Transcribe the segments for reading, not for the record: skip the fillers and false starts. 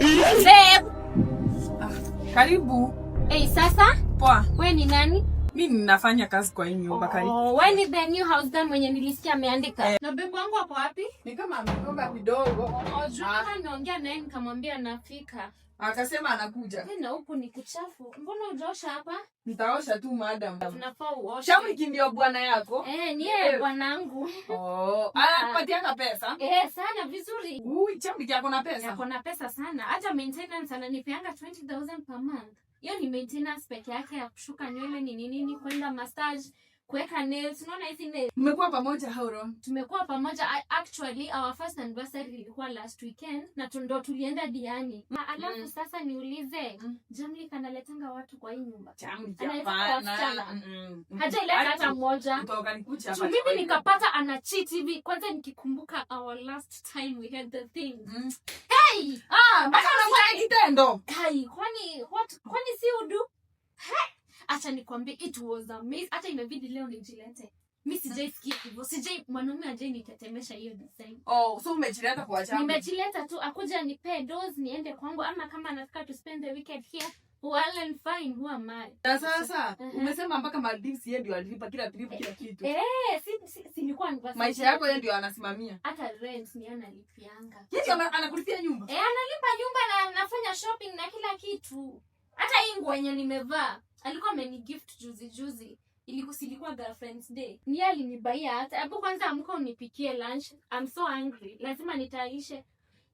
Babe. Karibu. Sasa? Poa. Wewe ni nani? Mimi ninafanya kazi kwa hii nyumba karibu. Wewe ni the new house girl mwenye nilisikia ameandika. Na babe wangu hapo wapi? Ni kama amegonga kidogo. Jana niongea naye nikamwambia nafika. Akasema anakuja. Na huku ni kuchafu. Mbona hujaosha hapa? Nitaosha tu madam. Tunafaa uoshe. Shamri ndio bwana yako? Ni yeye bwanangu. Anapatianga pesa? Sana vizuri. Shamri yako na pesa? Yako na pesa sana. Hata maintenance ananipeanga 20,000 per month. Hiyo ni maintenance peke yake ya kushuka nywele nini kwenda massage, kuweka nails. Unaona hizi nails? Mmekuwa pamoja how long? Tumekuwa pamoja actually our first anniversary ilikuwa last weekend na ndo tulienda Diani. Alafu sasa niulize, Jamli kanaletanga watu kwa hii nyumba? Jamli hapana. Hajaileta hata mmoja. Kutoka nikucha hapa. Mimi nikapata ana cheat hivi. Kwanza nikikumbuka our last time we had the thing. Hey! Mpaka unafanya kitendo. Kai, kwani si udu? Acha nikwambie it was amazing. Hata imebidi leo nijilete. Mimi sijaisikia hivyo. Mwanaume aje nitetemesha hiyo design. So umejileta kwa Jamli? Nimejileta tu akuja nipe dose niende kwangu ama kama anataka to spend the weekend here. Well and fine, who am I? Sasa umesema mpaka Maldives yeye ndio alipa kila trip kila kitu. Si nilikuwa nivasa. Maisha yako yeye ndio anasimamia. Hata rent ni analipianga. Yeye anakulipia nyumba? Analipa nyumba na anafanya shopping na kila kitu. Hata hii nguo yenye nimevaa alikuwa amenigift juzi. Ilikuwa girlfriend's day. Ni alinibaia hata. Hapo kwanza amka unipikie lunch. I'm so hungry. Lazima nitaishe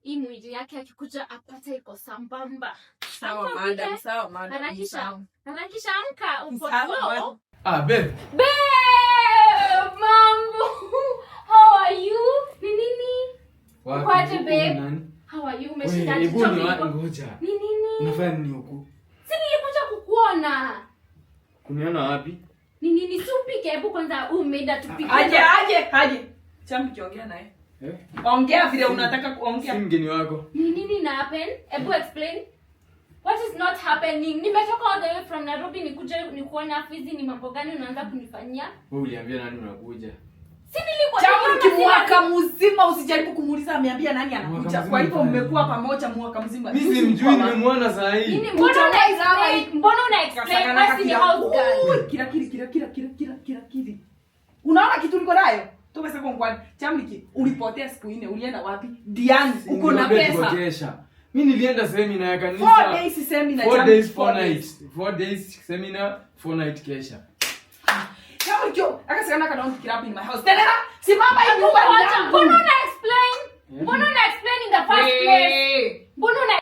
hii mwili yake akikuja apate iko sambamba. Sawa madam. Harakisha amka upo flow. Babe. Mambo. How are you? Nini? Kwaje babe? How are you? Umeshinda ngoja. Nini? Unafanya nini huku? Si nilikuja kukuona. Kuniona wapi? Nini supike hebu kwanza umeenda tupike. Aje. Chambi kiongea naye. Ongea vile unataka kuongea. Si mgeni wako. Nini na happen? Hebu explain. What is not happening? Nimetoka all the way from Nairobi nikuja nikuona Fizi, ni mambo gani unaanza kunifanyia? Wewe uliambia nani unakuja? Si nilikuwa Chambi mwaka mzima usijaribu kumuuliza ameambia nani anakuja. Kwa hivyo mmekuwa pamoja mwaka mzima. Mimi simjui, nimemwona saa hii. Mbona una explain basi ni house girl? Kila. Unaona kitu niko nayo? Toka sasa kwani Chambi ulipotea siku 4 ulienda wapi? Diani uko na pesa. Mimi nilienda seminar ya kanisa. 4 days seminar. 4 days 4 nights. 4 days seminar, 4 night kesha. Chambi akasema kana don't keep in my house. Tena simama hii nyumba. Mbona una explain in the first place? Mbona